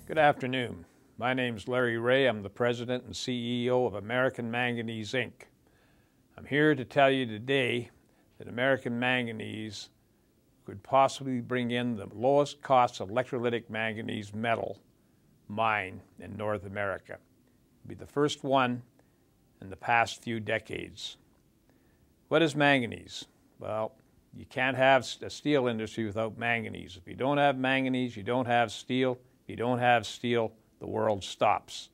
Good afternoon. My name is Larry Ray. I'm the President and CEO of American Manganese, Inc. I'm here to tell you today that American Manganese could possibly bring in the lowest cost electrolytic manganese metal mine in North America. It'll be the first one in the past few decades. What is manganese? Well, you can't have a steel industry without manganese. If you don't have manganese, you don't have steel. If you don't have steel, the world stops.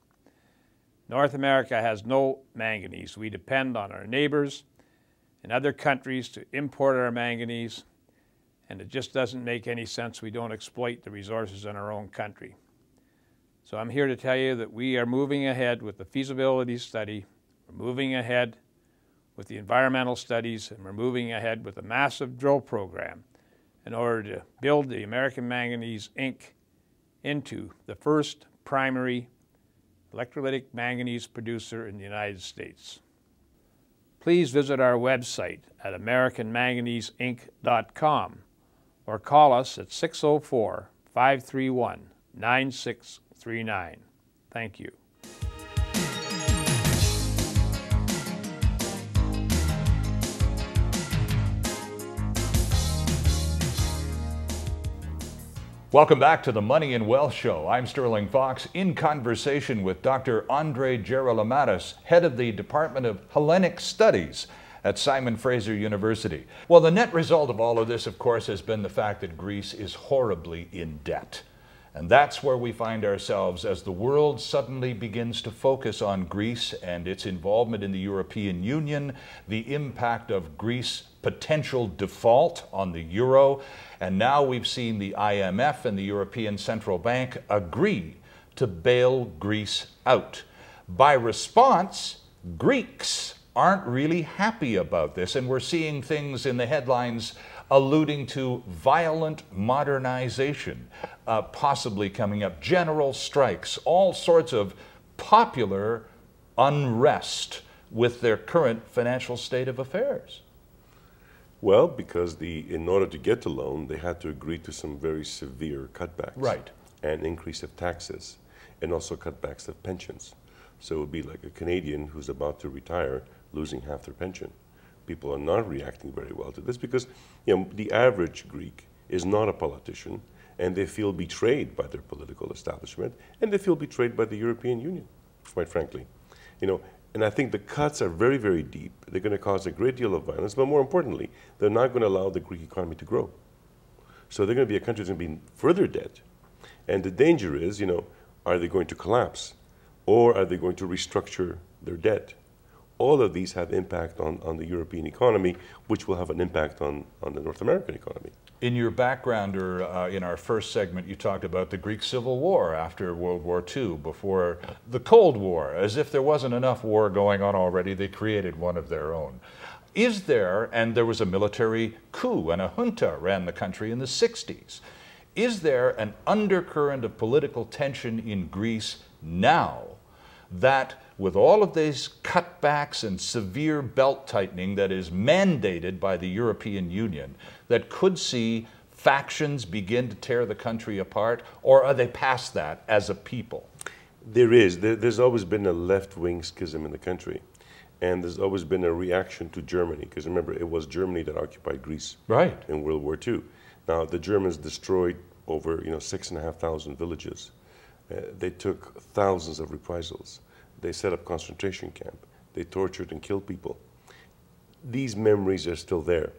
North America has no manganese. We depend on our neighbors and other countries to import our manganese, and it just doesn't make any sense we don't exploit the resources in our own country. So I'm here to tell you that we are moving ahead with the feasibility study, we're moving ahead with the environmental studies, and we're moving ahead with a massive drill program in order to build the American Manganese, Inc. into the first primary electrolytic manganese producer in the United States. Please visit our website at americanmanganeseinc.com or call us at 604-531-9639. Thank you. Welcome back to the Money and Wealth Show. I'm Sterling Fox in conversation with Dr. Gerolymatos, head of the Department of Hellenic Studies at Simon Fraser University. Well, the net result of all of this, of course, has been the fact that Greece is horribly in debt. And that's where we find ourselves as the world suddenly begins to focus on Greece and its involvement in the European Union, the impact of Greece's potential default on the euro, and now we've seen the IMF and the European Central Bank agree to bail Greece out. By response, Greeks aren't really happy about this, and we're seeing things in the headlines alluding to violent modernization, possibly coming up, general strikes, all sorts of popular unrest with their current financial state of affairs. Well, because in order to get the loan, they had to agree to some very severe cutbacks. Right. And increase of taxes, and also cutbacks of pensions. So it would be like a Canadian who's about to retire losing half their pension. People are not reacting very well to this because, the average Greek is not a politician, and they feel betrayed by their political establishment, and they feel betrayed by the European Union, quite frankly. And I think the cuts are very, very deep. They're going to cause a great deal of violence, but more importantly, they're not going to allow the Greek economy to grow. So they're going to be a country that's going to be in further debt. And the danger is, are they going to collapse? Or are they going to restructure their debt? All of these have impact on the European economy, which will have an impact on the North American economy. In your background, or in our first segment, you talked about the Greek Civil War after World War II, before the Cold War. As if there wasn't enough war going on already, they created one of their own. Is there, and there was a military coup, and a junta ran the country in the 60s. Is there an undercurrent of political tension in Greece now that, with all of these cutbacks and severe belt tightening that is mandated by the European Union, that could see factions begin to tear the country apart, or are they past that as a people? There's always been a left-wing schism in the country, and there's always been a reaction to Germany, because remember, it was Germany that occupied Greece in World War II. Now, the Germans destroyed over 6,500 villages. They took thousands of reprisals. They set up concentration camp. They tortured and killed people. These memories are still there.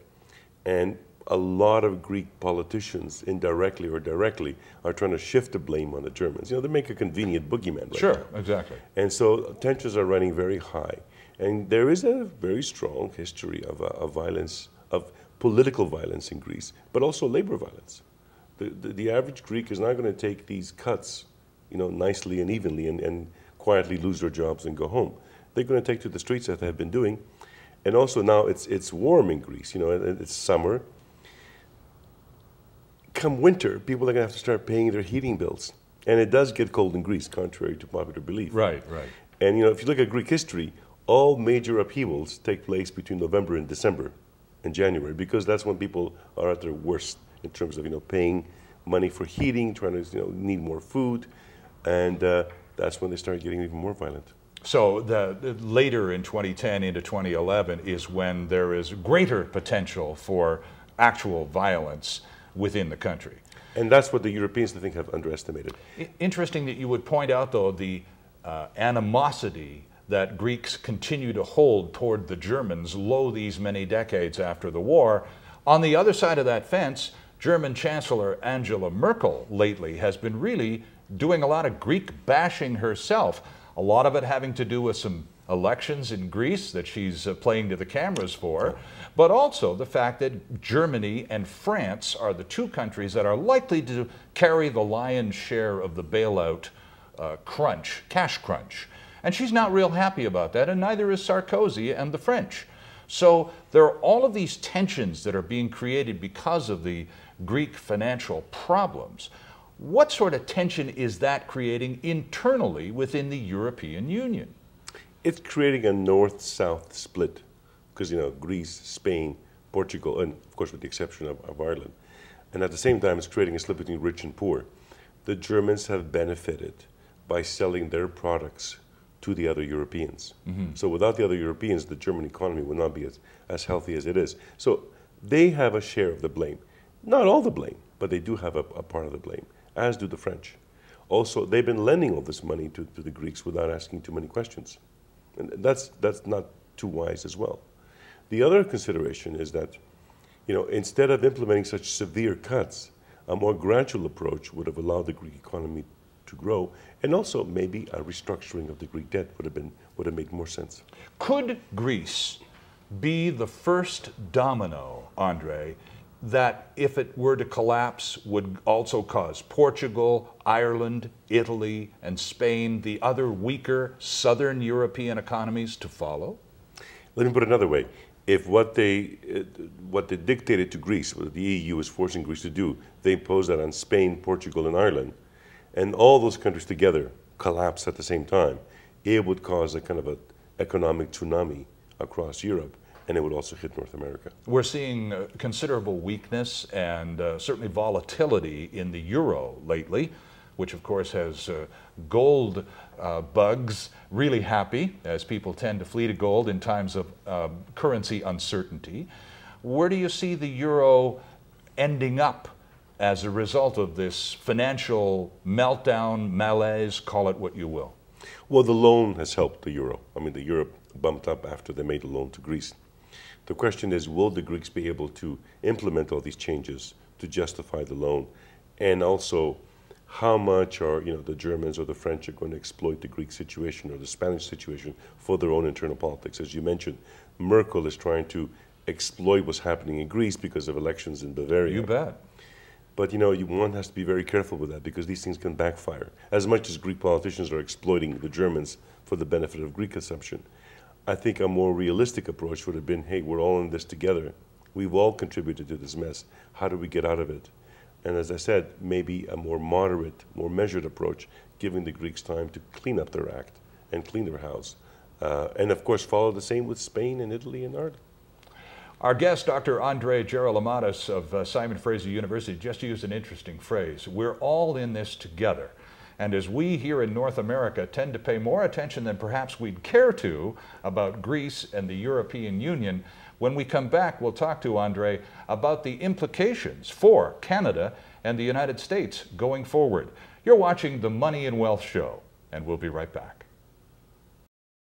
And a lot of Greek politicians, indirectly or directly, are trying to shift the blame on the Germans. They make a convenient boogeyman right Sure, now. exactly. And so tensions are running very high. And there is a very strong history of violence, of political violence in Greece, but also labor violence. The average Greek is not going to take these cuts, nicely and evenly and quietly lose their jobs and go home. They're going to take to the streets as they have been doing. And also now it's warm in Greece, it's summer. Come winter, people are going to have to start paying their heating bills. And it does get cold in Greece, contrary to popular belief. Right, right. And if you look at Greek history, all major upheavals take place between November and December and January, because that's when people are at their worst in terms of paying money for heating, trying to need more food. And that's when they started getting even more violent. So later in 2010 into 2011 is when there is greater potential for actual violence within the country. And that's what the Europeans, I think, have underestimated. Interesting that you would point out, though, the animosity that Greeks continue to hold toward the Germans, lo these many decades after the war. On the other side of that fence, German Chancellor Angela Merkel lately has been really doing a lot of Greek bashing herself. A lot of it having to do with some elections in Greece that she's playing to the cameras for, but also the fact that Germany and France are the two countries that are likely to carry the lion's share of the bailout cash crunch. And she's not real happy about that, and neither is Sarkozy and the French. So there are all of these tensions that are being created because of the Greek financial problems. What sort of tension is that creating internally within the European Union? It's creating a north-south split because, you know, Greece, Spain, Portugal, and of course with the exception of Ireland. And at the same time, it's creating a split between rich and poor. The Germans have benefited by selling their products to the other Europeans. Mm-hmm. So without the other Europeans, the German economy would not be as healthy as it is. So they have a share of the blame. Not all the blame, but they do have a part of the blame, as do the French. Also, they've been lending all this money to the Greeks without asking too many questions. And that's not too wise as well. The other consideration is that, you know, instead of implementing such severe cuts, a more gradual approach would have allowed the Greek economy to grow, and also maybe a restructuring of the Greek debt would have made more sense. Could Greece be the first domino, Andre, that if it were to collapse would also cause Portugal, Ireland, Italy, and Spain, the other weaker southern European economies, to follow? Let me put it another way. If what they dictated to Greece, what the EU was forcing Greece to do, they imposed that on Spain, Portugal, and Ireland, and all those countries together collapse at the same time, it would cause a kind of an economic tsunami across Europe, and it would also hit North America. We're seeing considerable weakness and certainly volatility in the euro lately, which of course has gold bugs really happy, as people tend to flee to gold in times of currency uncertainty. Where do you see the euro ending up as a result of this financial meltdown, malaise, call it what you will? Well, the loan has helped the euro. I mean, the euro bumped up after they made the loan to Greece. The question is, will the Greeks be able to implement all these changes to justify the loan? And also, how much are, you know, the Germans or the French are going to exploit the Greek situation or the Spanish situation for their own internal politics? As you mentioned, Merkel is trying to exploit what's happening in Greece because of elections in Bavaria. You bet. But, you know, one has to be very careful with that because these things can backfire. As much as Greek politicians are exploiting the Germans for the benefit of Greek consumption, I think a more realistic approach would have been, hey, we're all in this together. We've all contributed to this mess. How do we get out of it? And as I said, maybe a more moderate, more measured approach, giving the Greeks time to clean up their act and clean their house. And of course, follow the same with Spain and Italy and Ireland. Our guest, Dr. Andre Gerolymatos of Simon Fraser University, just used an interesting phrase. We're all in this together. And as we here in North America tend to pay more attention than perhaps we'd care to about Greece and the European Union, when we come back, we'll talk to Andre about the implications for Canada and the United States going forward. You're watching the Money and Wealth Show, and we'll be right back.